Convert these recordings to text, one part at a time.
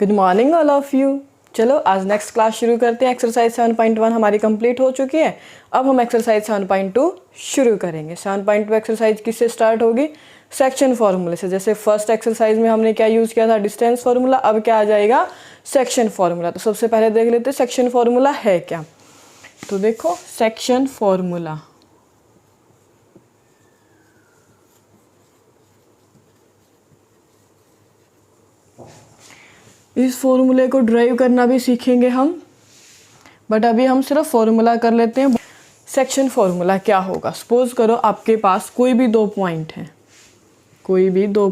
Good morning all of you. चलो आज next class शुरू करते हैं। एक्सरसाइज 7.1 हमारी कंप्लीट हो चुकी है। अब हम एक्सरसाइज 7.2 शुरू करेंगे। 7.2 एक्सरसाइज किससे स्टार्ट होगी? सेक्शन फार्मूले से। जैसे फर्स्ट एक्सरसाइज में हमने क्या यूज़ किया था? Distance formula. अब क्या आ जाएगा? Section formula. तो सबसे पहले देख लेते हैं सेक्शन फार्मूला है क्या। तो देखो सेक्शन फार्मूला, इस फॉर्मूले को ड्राइव करना भी सीखेंगे हम, बट अभी हम सिर्फ फॉर्मूला कर लेते हैं। सेक्शन फार्मूला क्या होगा? सपोज करो आपके पास कोई भी दो पॉइंट है, कोई भी दो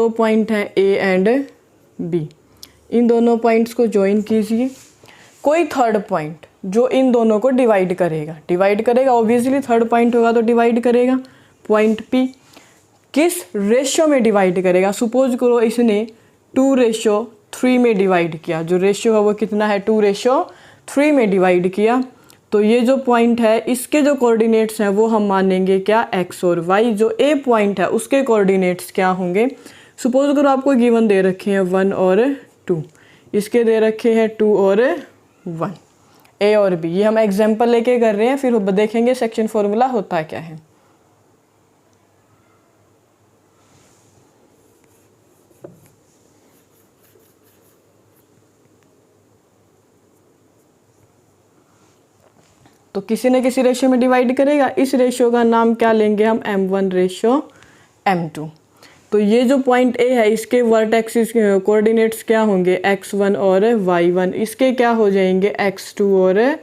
पॉइंट है ए एंड बी। इन दोनों पॉइंट्स को ज्वाइन कीजिए। कोई थर्ड पॉइंट जो इन दोनों को डिवाइड करेगा ऑब्वियसली थर्ड पॉइंट होगा तो डिवाइड करेगा। पॉइंट पी किस रेशियो में डिवाइड करेगा? सपोज करो इसने 2:3 में डिवाइड किया। जो रेशियो है वो कितना है? 2:3 में डिवाइड किया। तो ये जो पॉइंट है इसके जो कोऑर्डिनेट्स हैं वो हम मानेंगे क्या? x और y। जो ए पॉइंट है उसके कोऑर्डिनेट्स क्या होंगे? सपोज करो आपको गिवन दे रखे हैं 1 और 2, इसके दे रखे हैं 2 और 1, ए और बी। ये हम एग्जाम्पल लेके कर रहे हैं, फिर देखेंगे सेक्शन फार्मूला होता क्या है। तो किसी न किसी रेशियो में डिवाइड करेगा। इस रेशियो का नाम क्या लेंगे हम? M1:M2। तो ये जो पॉइंट ए है इसके वर्टेक्सिस कोऑर्डिनेट्स क्या होंगे? x1 और y1। इसके क्या हो जाएंगे? x2 और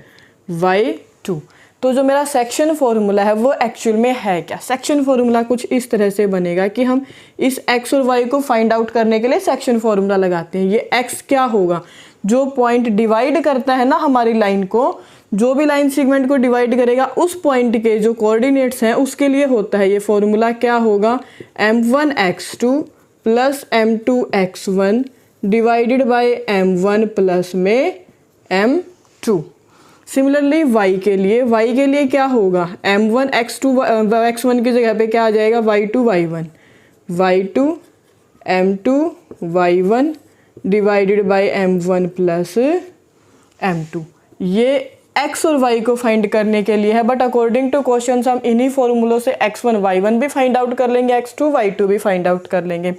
y2। तो जो मेरा सेक्शन फार्मूला है वो एक्चुअल में है क्या? सेक्शन फार्मूला कुछ इस तरह से बनेगा कि हम इस x और y को फाइंड आउट करने के लिए सेक्शन फार्मूला लगाते हैं। ये x क्या होगा? जो पॉइंट डिवाइड करता है ना हमारी लाइन को, जो भी लाइन सेगमेंट को डिवाइड करेगा उस पॉइंट के जो कोऑर्डिनेट्स हैं उसके लिए होता है ये फॉर्मूला। क्या होगा? m1x2 plus m2x1 divided by m1 plus में m2। सिमिलरली y के लिए क्या होगा? m1x2 x1 की जगह पे क्या आ जाएगा? y2 m2 y1 divided by m1 plus m2। ये x और y को फाइंड करने के लिए है, बट अकॉर्डिंग टू क्वेश्चंस हम इन्हीं फॉर्मूलों से x1 y1 भी फाइंड आउट कर लेंगे, x2 y2 भी फाइंड आउट कर लेंगे।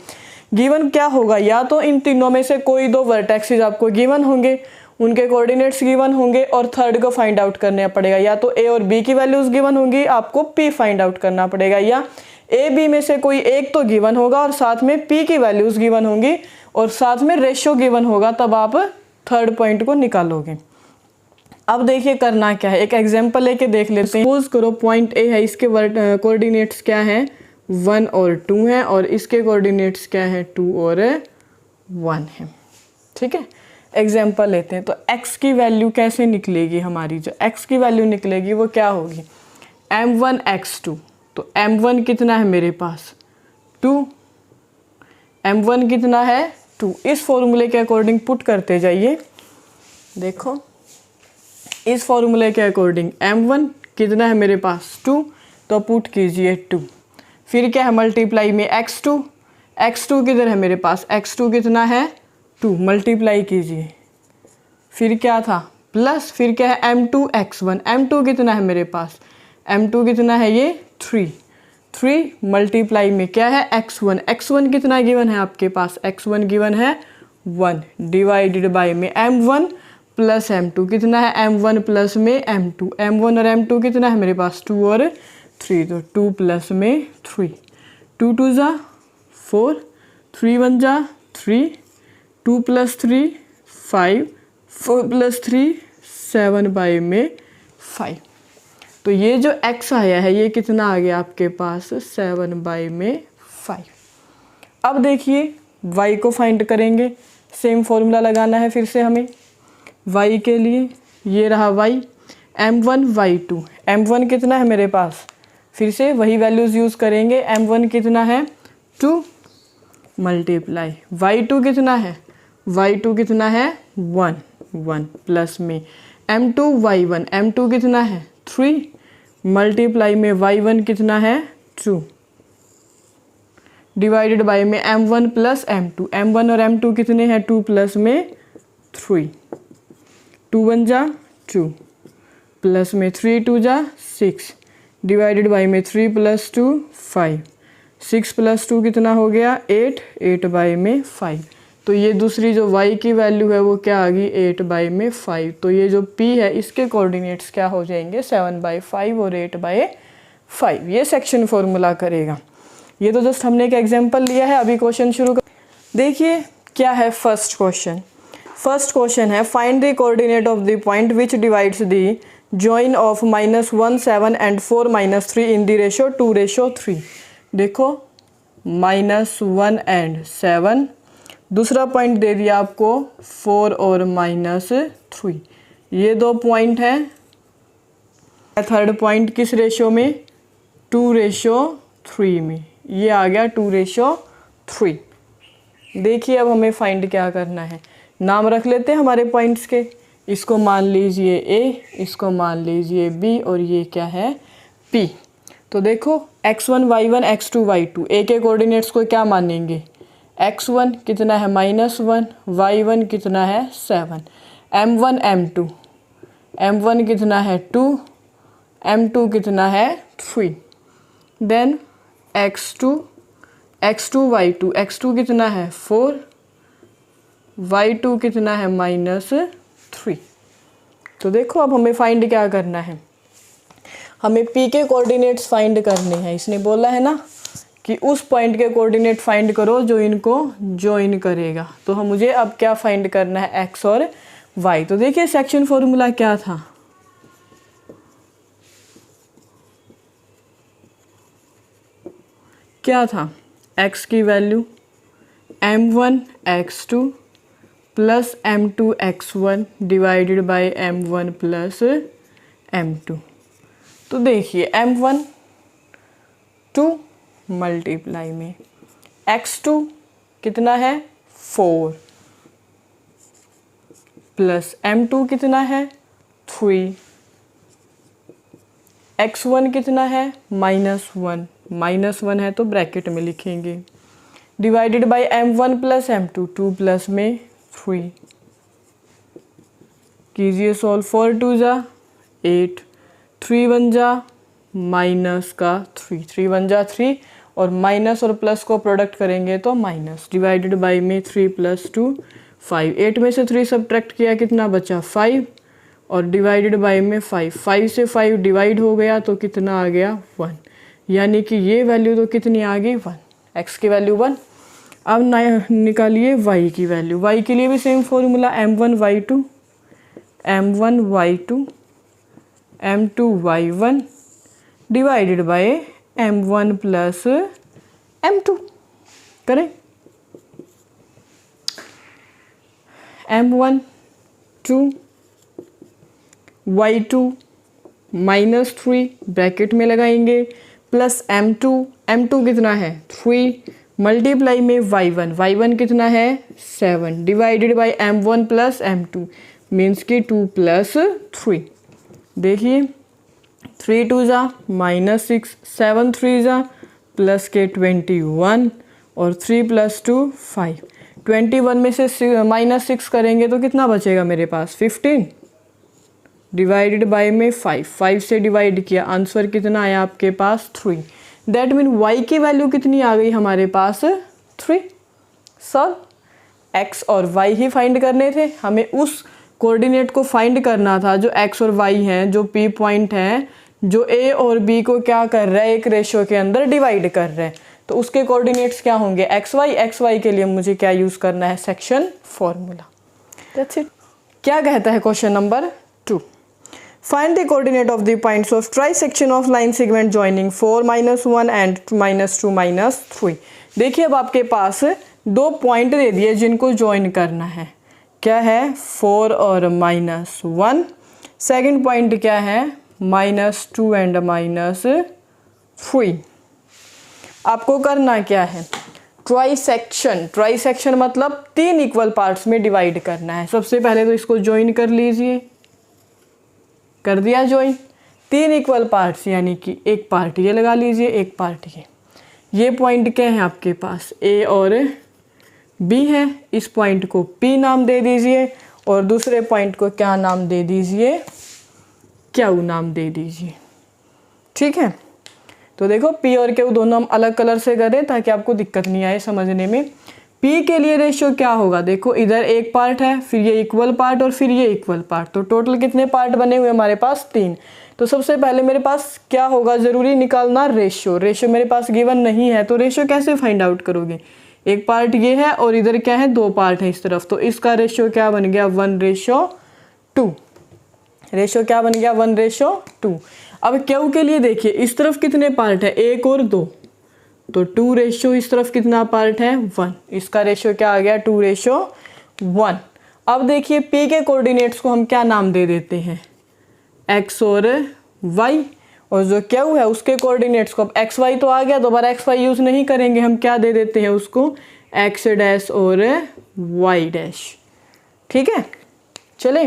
गिवन क्या होगा? या तो इन तीनों में से कोई दो वर्टेक्सेस आपको गिवन होंगे, उनके कोऑर्डिनेट्स गिवन होंगे और थर्ड को फाइंड आउट करना पड़ेगा। या तो a और b की वैल्यूज गिवन होंगी, आपको p फाइंड आउट करना पड़ेगा, या a b में से कोई एक तो गिवन होगा और साथ में p की वैल्यूज गिवन होंगी और साथ में रेशियो गिवन होगा, तब आप थर्ड पॉइंट को निकालोगे। अब देखिए करना क्या है, एक एग्जांपल लेके देख लेते हैं। सपोज करो पॉइंट ए है, इसके कोऑर्डिनेट्स क्या हैं? 1 और 2 हैं और इसके कोऑर्डिनेट्स क्या हैं? 2 और 1 है। ठीक है, एग्जांपल लेते हैं। तो x की वैल्यू कैसे निकलेगी? हमारी जो x की वैल्यू निकलेगी वो क्या होगी? m1x2। तो m1 कितना है मेरे पास? 2। m1 कितना है? 2। इस फॉर्मूले के अकॉर्डिंग पुट करते जाइए। देखो इस फॉर्मूले के अकॉर्डिंग m1 कितना है मेरे पास? 2। तो पुट कीजिए 2। फिर क्या है? मल्टीप्लाई में x2 किधर है मेरे पास? x2 कितना है? 2। मल्टीप्लाई कीजिए। फिर क्या था? प्लस। फिर क्या है? m2x1। m2 कितना है मेरे पास? m2 कितना है? ये 3 मल्टीप्लाई में क्या है? x1 कितना गिवन है आपके पास? x1 गिवन है 1 डिवाइडेड बाय में m1 प्लस m2 कितना है? m1 प्लस में m2। m1 और m2 कितना है मेरे पास? 2 और 3। तो 2 प्लस में 3। 2 2 जा 4, 3 1 जा 3, 2 प्लस 3 5, 4 प्लस 3 7 बाय में 5। तो ये जो x आया है ये कितना आ गया आपके पास? 7 बाय में 5। अब देखिए y को फाइंड करेंगे। सेम फॉर्मूला लगाना है फिर से हमें y के लिए। ये रहा y, m1 y2। m1 कितना है मेरे पास? फिर से वही वैल्यूज़ यूज़ करेंगे। m1 कितना है? 2 मल्टीप्लाई y2 कितना है? y2 कितना है? 1 प्लस में m2 y1। m2 कितना है? 3 मल्टीप्लाई में y1 कितना है? 2 डिवाइडेड बाय में m1 प्लस m2, m1 और m2 कितने हैं 2 प्लस में 3, 2 1 जा 2 प्लस में 3 2 जा 6 डिवाइडेड बाय में 3 प्लस 2 5, 6 प्लस 2 कितना हो गया 8, 8 बाय में 5। तो ये दूसरी जो y की वैल्यू है वो क्या आ गई 8 बाय में 5। तो ये जो p है इसके कोऑर्डिनेट्स क्या हो जाएंगे 7 बाय 5 और 8 बाय 5। ये सेक्शन फॉर्मूला करेगा। ये तो जस्ट हमने एक एग्जांपल लिया है। अभी क्वेश्चन शुरू कर देखिए क्या है। फर्स्ट क्वेश्चन है find the coordinate of the point which divides the join of -1 7 and 4 -3 in the ratio 2:3। देखो -1 एंड 7, दूसरा पॉइंट दे दिया आपको 4 और -3। ये दो पॉइंट हैं। थर्ड पॉइंट किस रेशो में 2:3 में, ये आ गया 2:3। देखिए अब हमें फाइंड क्या करना है। नाम रख लेते हैं हमारे पॉइंट्स के। इसको मान लीजिए A, इसको मान लीजिए B और ये क्या है P। तो देखो x1 y1 x2 y2 A के कोऑर्डिनेट्स को क्या मानेंगे x1 कितना है -1, y1 कितना है 7, m1 m2, m1 कितना है 2, m2 कितना है 3। देन x2 y2, x2 कितना है 4, y2 कितना है -3। तो देखो अब हमें फाइंड क्या करना है, हमें p के कोऑर्डिनेट्स फाइंड करने हैं। इसने बोला है ना कि उस पॉइंट के कोऑर्डिनेट फाइंड करो जो इनको जॉइन करेगा। तो हम मुझे अब क्या फाइंड करना है x और y। तो देखिए सेक्शन फॉर्मूला क्या था, x की value m1 x2 plus m2 x1 divided by m1 plus m2। तो देखिए m1 2 मल्टीप्लाई में x2 कितना है 4 प्लस m2 कितना है 3, x1 कितना है -1, -1 है तो ब्रैकेट में लिखेंगे, divided by m1 plus m2, 2 plus में 3। कीजिए सॉल्व, 4 2 जा 8, 3 1 जा -3, 3 1 जा 3 और माइनस और प्लस को प्रोडक्ट करेंगे तो माइनस, डिवाइडेड बाय में 3 + 2 5, 8 में से 3 सब्ट्रैक्ट किया कितना बचा 5 और डिवाइडेड बाय में 5, 5 से 5 डिवाइड हो गया तो कितना आ गया 1, यानी कि ये वैल्यू तो कितनी आ गई 1, x की वैल्यू 1। अब निकालिए y की वैल्यू। y के लिए भी same formula m1 y2 m2 y1 divided by m1 plus m2 करें। m1 2 y2 -3 ब्रैकेट में लगाएंगे प्लस m2 कितना है 3 मल्टीप्लाई में y1 कितना है 7 divided by m1 plus m2 means कि 2 + 3। देखिए 3 2 जा -6, 7 3 जा प्लस के 21 और 3 + 2 5, 21 में से -6 करेंगे तो कितना बचेगा मेरे पास 15 डिवाइडेड बाय में 5 से डिवाइड किया आंसर कितना आया आपके पास 3। दैट मीन y की वैल्यू कितनी आ गई हमारे पास 3। सॉल्व, x और y ही फाइंड करने थे, हमें उस कोऑर्डिनेट को फाइंड करना था जो x और y हैं, जो p पॉइंट हैं, जो a और b को क्या कर रहा है एक रेशो के अंदर डिवाइड कर रहे हैं। तो उसके कोऑर्डिनेट्स क्या होंगे xy के लिए मुझे क्या यूज़ करना है सेक्शन फॉर्मूला। That's it. क्या कहता है question number 2, find the coordinate of the points of trisection of line segment joining 4 -1 and -2 -3। देखिए अब आपके पास दो पॉइंट दे दिए जिनको ज्वाइन करना है, क्या है 4 और -1, सेकंड पॉइंट क्या है -2 एंड -3। आपको करना क्या है ट्राइसेक्शन मतलब 3 इक्वल पार्ट्स में डिवाइड करना है। सबसे पहले तो इसको ज्वाइन कर लीजिए, कर दिया ज्वाइन, 3 इक्वल पार्ट्स यानी कि एक पार्ट ये लगा लीजिए एक पार्ट ये। ये पॉइंट क्या है आपके पास, ए और बी है, इस पॉइंट को पी नाम दे दीजिए और दूसरे पॉइंट को क्या नाम दे दीजिए, क्यू नाम दे दीजिए। ठीक है, तो देखो पी और क्यू दोनों हम अलग कलर से करें ताकि आपको दिक्कत नहीं आए समझने में। पी के लिए रेशियो क्या होगा, देखो इधर एक पार्ट है, फिर ये इक्वल पार्ट और फिर ये इक्वल पार्ट, तो टोटल कितने पार्ट बने हुए हमारे पास 3। तो सबसे पहले मेरे पास क्या होगा, ज़रूरी निकालना रेशियो। रेशियो मेरे पास गिवन नहीं है तो रेशियो कैसे फाइंड आउट करोगे, एक पार्ट ये है और इधर क्या है 2 पार्ट है इस तरफ, तो इसका रेशियो क्या बन गया 1:2। रेशियो क्या बन गया 1:2। अब क्यू के लिए देखिए इस तरफ कितने पार्ट है, 1 और 2, तो 2 इस तरफ कितना पार्ट है 1, इसका रेशियो क्या आ गया 2:1। अब देखिए पी के कोऑर्डिनेट्स को हम क्या नाम दे देते हैं, x और y, और जो क्यू है उसके कोऑर्डिनेट्स को, अब एक्स वाई तो आ गया, दोबारा एक्स वाई यूज़ नहीं करेंगे, हम क्या दे देते हैं उसको x डैश और y डैश। ठीक है, चले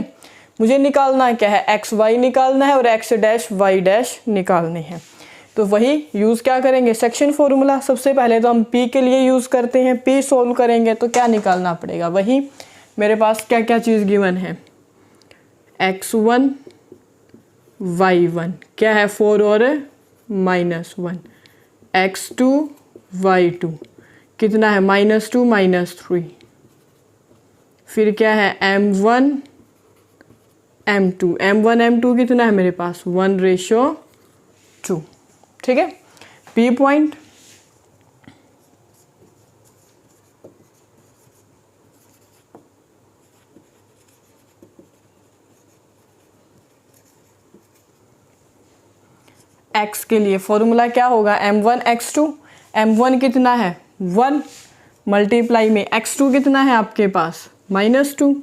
मुझे निकालना क्या है, एक्स वाई निकालना है और x डैश y डैश निकालने हैं। तो वही यूज़ क्या करेंगे, सेक्शन फॉर्मूला। सबसे पहले तो हम p के लिए यूज़ करते हैं, p सोल्व करेंगे तो क्या निकालना पड़ेगा, वही मेरे पास क्या क्या चीज़ गिवन है, x1 y1 क्या है 4 और -1, x2 y2 कितना है -2 -3, फिर क्या है m1 m2 कितना है मेरे पास 1:2। ठीक है, P पॉइंट x के लिए फॉर्मूला क्या होगा, m1 x2, m1 कितना है 1 मल्टीप्लाई में x2 कितना है आपके पास -2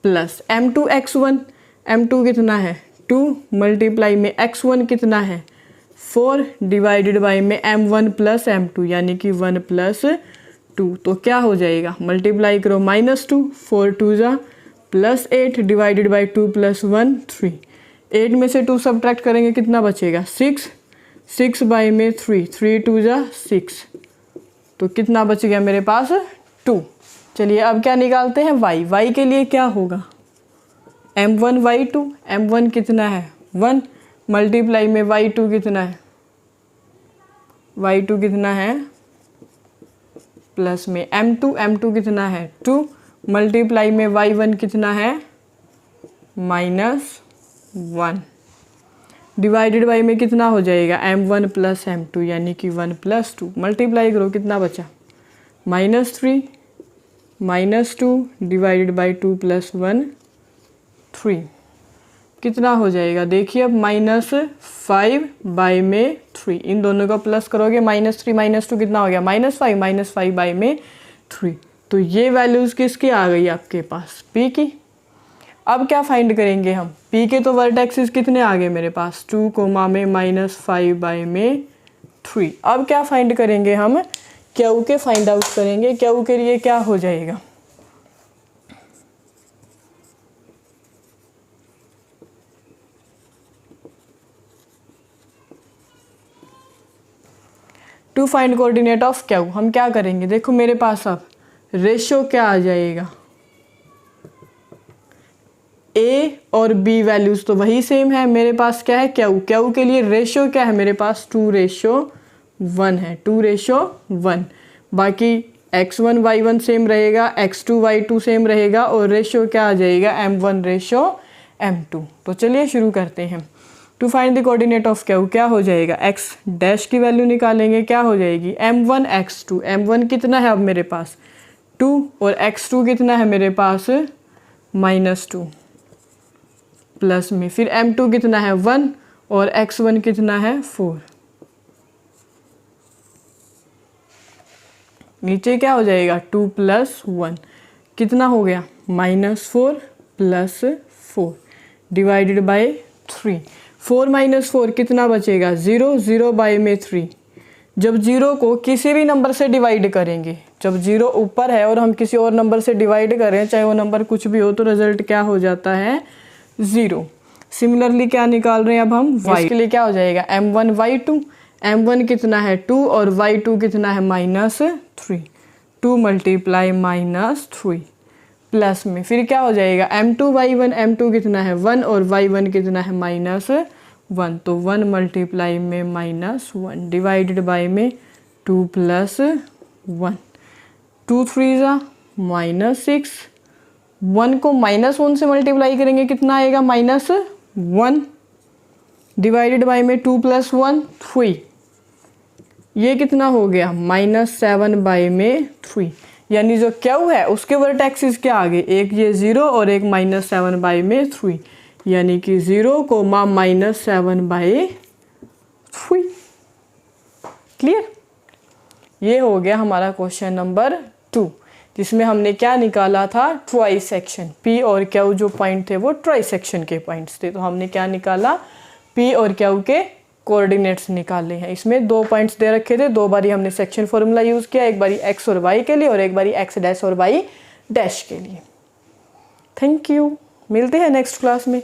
प्लस m2 x1, m2 कितना है 2 मल्टीप्लाई में x1 कितना है 4 डिवाइडेड बाई में m1 प्लस m2 यानी कि 1 + 2, तो क्या हो जाएगा मल्टीप्लाई करो -2 4 2 जा +8 डिवाइडेड बाई 2 + 1 3, 8 में से 2 सब्ट्रैक्ट करेंगे कितना बचेगा 6, 6 बाई में 3 3 2 जा 6, तो कितना बच गया मेरे पास 2। चलिए अब क्या निकालते हैं y के लिए क्या होगा m1 y2, m1 कितना है 1 मल्टीप्लाई में y2 कितना है, y2 कितना है प्लस में m2 कितना है 2 मल्टीप्लाई में y1 कितना है -1 डिवाइडेड बाई में कितना हो जाएगा m1 प्लस m2 यानी कि 1 + 2, मल्टीप्लाई करो कितना बचा -3 -2 डिवाइडेड बाई 2 + 1 3, कितना हो जाएगा देखिए अब -5 बाई में 3, इन दोनों का प्लस करोगे -3 -2 कितना हो गया -5 -5 बाई में 3, तो ये वैल्यूज़ किसकी आ गई आपके पास p की। अब क्या फाइंड करेंगे हम, p के तो वर्टेक्सेस कितने आ गए मेरे पास 2, में -5 बाई में 3। अब क्या फाइंड करेंगे हम, क्यू के फाइंड आउट करेंगे। क्यू के लिए क्या हो जाएगा, to find coordinate of Q हम क्या करेंगे, देखो मेरे पास अब रेशियो क्या आ जाएगा, a और b वैल्यूज़ तो वही सेम है, मेरे पास क्या है क्यू के लिए रेशियो क्या है मेरे पास 2:1 है, 2:1, बाकी x1 y1 सेम रहेगा, x2 y2 सेम रहेगा और रेशियो क्या आ जाएगा m1:m2। तो चलिए शुरू करते हैं। To find the coordinate of Q क्या हो जाएगा, x डैश की वैल्यू निकालेंगे क्या हो जाएगी m1 x2, m1 कितना है अब मेरे पास 2 और x2 कितना है मेरे पास -2 प्लस में फिर m2 कितना है 1 और x1 कितना है 4, नीचे क्या हो जाएगा 2 + 1 कितना हो गया -4 + 4 डिवाइडेड बाई 3, 4 - 4 कितना बचेगा 0, 0 बाई में 3। जब 0 को किसी भी नंबर से डिवाइड करेंगे, जब 0 ऊपर है और हम किसी और नंबर से डिवाइड करें चाहे वो नंबर कुछ भी हो तो रिजल्ट क्या हो जाता है 0। सिमिलरली क्या निकाल रहे हैं अब हम y के लिए क्या हो जाएगा m1 y2, m1 कितना है 2 और y2 कितना है -3, 2 मल्टीप्लाई -3 प्लस में फिर क्या हो जाएगा m2 y1, m2 कितना है 1 और y1 कितना है -1, तो 1 मल्टीप्लाई में -1 डिवाइडेड बाय में 2 + 1, 2 3 -6, 1 को -1 से मल्टीप्लाई करेंगे कितना आएगा -1 डिवाइडेड बाय में 2 + 1 3, ये कितना हो गया -7 बाय में 3, यानी जो क्यू है उसके वर्टेक्सिस क्या आ गए, एक ये 0 और एक -7 बाय में 3, यानी कि 0, -7 बाय 3। क्लियर? ये हो गया हमारा क्वेश्चन नंबर 2, जिसमें हमने क्या निकाला था, ट्राई सेक्शन। पी और क्यू जो पॉइंट थे वो ट्राई सेक्शन के पॉइंट्स थे, तो हमने क्या निकाला, पी और क्यू के कोऑर्डिनेट्स निकाले हैं। इसमें 2 पॉइंट्स दे रखे थे, 2 बारी हमने सेक्शन फॉर्मूला यूज़ किया, एक बारी एक्स और वाई के लिए और एक बारी एक्स डैश और वाई डैश के लिए। थैंक यू, मिलते हैं नेक्स्ट क्लास में।